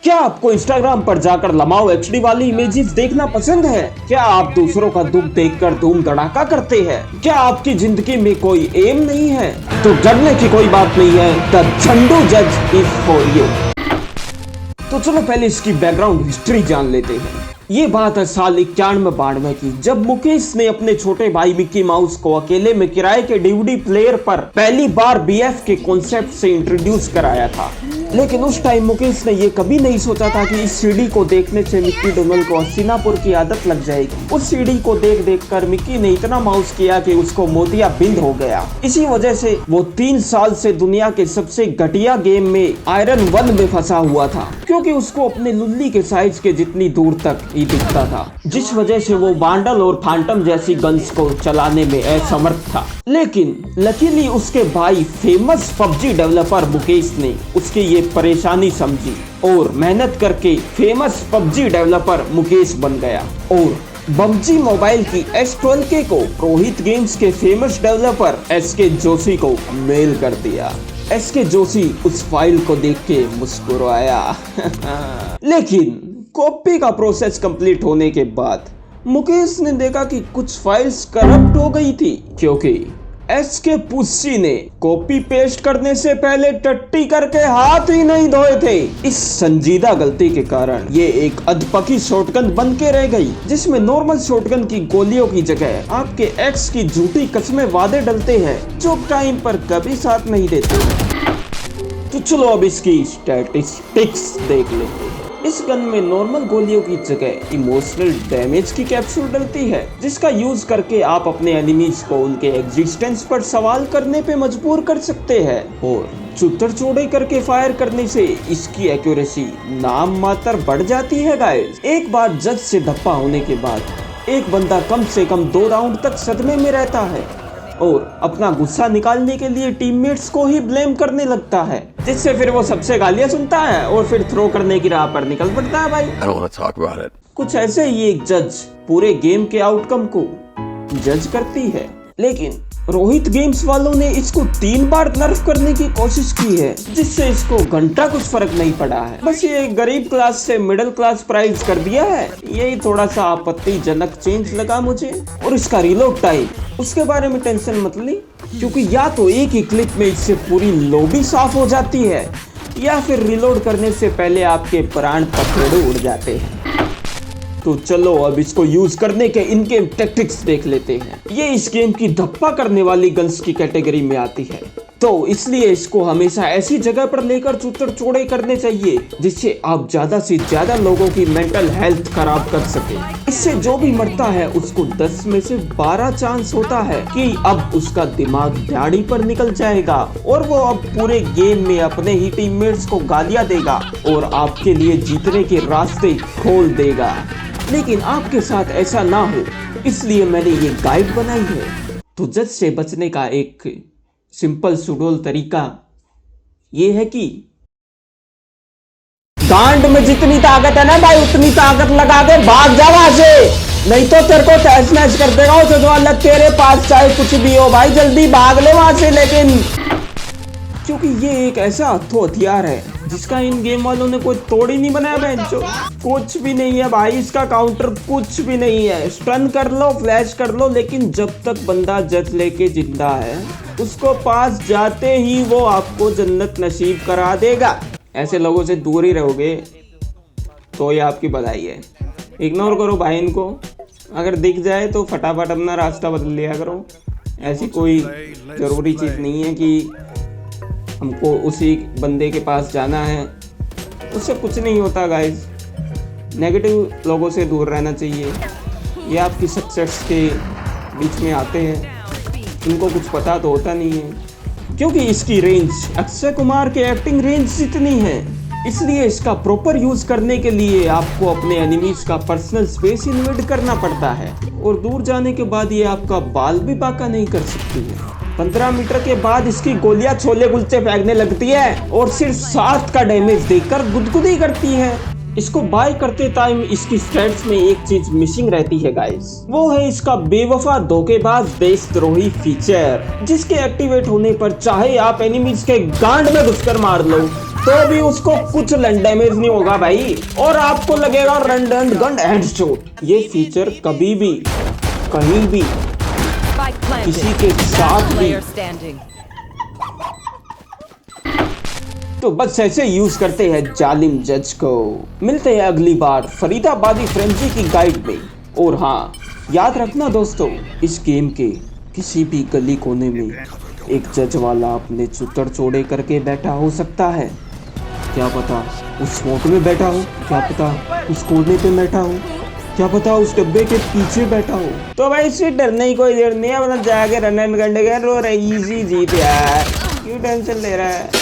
क्या आपको इंस्टाग्राम पर जाकर लमाओ एचडी वाली इमेजेस देखना पसंद है? क्या आप दूसरों का दुख देखकर धूम धड़ाका करते हैं? क्या आपकी जिंदगी में कोई एम नहीं है? तो डरने की कोई बात नहीं है। द झंडू जज इज फॉर यू। तो चलो पहले इसकी बैकग्राउंड हिस्ट्री जान लेते हैं। ये बात है साल 91-92 की, जब मुकेश ने अपने छोटे भाई मिक्की माउस को अकेले में किराए के डीवीडी प्लेयर पर पहली बार बीएफ के कॉन्सेप्ट से इंट्रोड्यूस कराया था। लेकिन उस टाइम मुकेश ने ये कभी नहीं सोचा था कि इस सीडी को देखने से मिक्की डोनल को हसीनापुर की आदत लग जाएगी। उस सीडी को देख देख कर मिक्की ने इतना माउस किया कि उसको मोतियाबिंद हो गया। इसी वजह से वो 3 साल से दुनिया के सबसे घटिया गेम में आयरन 1 में फंसा हुआ था, क्योंकि उसको अपने लुल्ली के साइज के जितनी दूर तक ही दिखता था, जिस वजह से वो बांडल और फैंटम जैसी गन्स को चलाने में असमर्थ था। लेकिन लकीली उसके भाई फेमस पबजी डेवलपर मुकेश ने उसकी ये परेशानी समझी और मेहनत करके फेमस पबजी डेवलपर मुकेश बन गया और पबजी मोबाइल की S12K को रोहित गेम्स के फेमस डेवलपर SK जोशी को मेल कर दिया। SK जोशी उस फाइल को देख के मुस्कुराया। लेकिन कॉपी का प्रोसेस कंप्लीट होने के बाद मुकेश ने देखा कि कुछ फाइल्स करप्ट हो गई थी, क्योंकि SK पुस्सी ने कॉपी पेस्ट करने से पहले टट्टी करके हाथ ही नहीं धोए थे। इस संजीदा गलती के कारण ये एक अधपकी शॉटगन बन के रह गई, जिसमें नॉर्मल शॉटगन की गोलियों की जगह आपके एक्स की झूठी कसमें वादे डलते हैं जो टाइम पर कभी साथ नहीं देते। तो चलो अब इसकी स्टैटिस्टिक्स देख लेते हैं। इस गन में नॉर्मल गोलियों की जगह इमोशनल डैमेज की कैप्सूल डलती है, जिसका यूज करके आप अपने एनिमीज को उनके एग्जिस्टेंस पर सवाल करने पे मजबूर कर सकते हैं और चुतर चौड़े करके फायर करने से इसकी एक्यूरेसी नाम मात्र बढ़ जाती है गाइस। एक बार जज से धप्पा होने के बाद एक बंदा कम से कम 2 राउंड तक सदमे में रहता है और अपना गुस्सा निकालने के लिए टीममेट्स को ही ब्लेम करने लगता है, जिससे फिर वो सबसे गालियां सुनता है और फिर थ्रो करने की राह पर निकल पड़ता है भाई। I don't want to talk about it. कुछ ऐसे ही एक जज पूरे गेम के आउटकम को जज करती है। लेकिन रोहित गेम्स वालों ने इसको 3 बार नर्फ करने की कोशिश की है, जिससे इसको घंटा कुछ फर्क नहीं पड़ा है। बस ये गरीब क्लास से मिडिल क्लास प्राइस कर दिया है। यही थोड़ा सा आपत्तिजनक चेंज लगा मुझे। और इसका रिलोड टाइम, उसके बारे में टेंशन मत ली, क्योंकि या तो एक ही क्लिक में इससे पूरी लॉबी साफ हो जाती है या फिर रिलोड करने से पहले आपके प्राण पखेड़े उड़ जाते हैं। तो चलो अब इसको यूज करने के इनके टैक्टिक्स देख लेते हैं। ये इस गेम की धप्पा करने वाली गन्स की कैटेगरी में आती है, तो इसलिए इसको हमेशा ऐसी जगह पर लेकर चुतर चौड़े करने चाहिए जिससे आप ज्यादा से ज्यादा लोगों की मेंटल हेल्थ खराब कर सके। इससे जो भी मरता है उसको 10 में से 12 चांस होता है कि अब उसका दिमाग दाढ़ी पर निकल जाएगा और वो अब पूरे गेम में अपने ही टीममेट्स को गालियां देगा और आपके लिए जीतने के रास्ते खोल देगा। लेकिन आपके साथ ऐसा ना हो, इसलिए मैंने ये गाइड बनाई है। तो जज से बचने का एक सिंपल सुडोल तरीका ये है कि गांड में जितनी ताकत है ना भाई, उतनी ताकत लगा के भाग जा वहां से, नहीं तो तेरे को तहस नहस कर देगा उसे जो अल्लाह तेरे पास चाहे कुछ भी हो भाई, जल्दी भाग ले वहां से। लेकिन क्योंकि ये एक ऐसा हथियार है जिसका इन गेम वालों ने कोई तोड़ ही नहीं बनाया बेंचो, कुछ भी नहीं है भाई, इसका काउंटर कुछ भी नहीं है। स्टन कर लो, फ्लैश कर लो, लेकिन जब तक बंदा जज लेके जिंदा है उसको पास जाते ही वो आपको जन्नत नसीब करा देगा। ऐसे लोगों से दूर ही रहोगे तो ये आपकी भलाई है। इग्नोर करो भाई इनको, अगर दिख जाए तो फटाफट अपना रास्ता बदल लिया करो। ऐसी कोई ज़रूरी चीज़ नहीं है कि हमको उसी बंदे के पास जाना है, उससे कुछ नहीं होता गाइस। नेगेटिव लोगों से दूर रहना चाहिए। ये आपकी सक्सेस के बीच में आते हैं, इनको कुछ पता तो होता नहीं है, क्योंकि इसकी रेंज अक्षय कुमार के एक्टिंग रेंज जितनी है। इसलिए इसका प्रॉपर यूज करने के लिए आपको अपने एनिमीज का पर्सनल स्पेस इन्वेड करना पड़ता है और दूर जाने के बाद ये आपका बाल भी बाका नहीं कर सकती है। 15 मीटर के बाद इसकी गोलियां छोले कुलचे फेंकने लगती है और सिर्फ 7 का डैमेज देकर गुदगुदी करती है। इसको बाय करते टाइम इसकी स्टैट्स में एक चीज मिसिंग रहती है गाइस, वो है इसका बेवफा धोखेबाज देशद्रोही फीचर, जिसके एक्टिवेट होने पर चाहे आप एनिमीज के गांड में घुसकर मार लो, तो भी उसको कुछ डैमेज नहीं होगा भाई, और आपको लगेगा रन एंड गन हेडशॉट। ये फीचर कभी भी कहीं भी किसी के साथ भी तो बस ऐसे यूज करते हैं जालिम जज को। मिलते हैं अगली बार फरीदाबादी फ्रेंजी की गाइड में। और हाँ, याद रखना दोस्तों, इस गेम के किसी भी गली कोने में एक जज वाला अपने चुतर चौड़े करके बैठा हो सकता है। क्या पता उस स्पॉट में बैठा हो, क्या पता उस कोने पे बैठा हो, क्या पता उस डब्बे के पीछे बैठा हो। तो भाई इससे डरने की कोई जरूरत नहीं है, अपना जाके रन एंड गन रो रही, इजी जीत यार, क्यों टेंशन ले रहा है।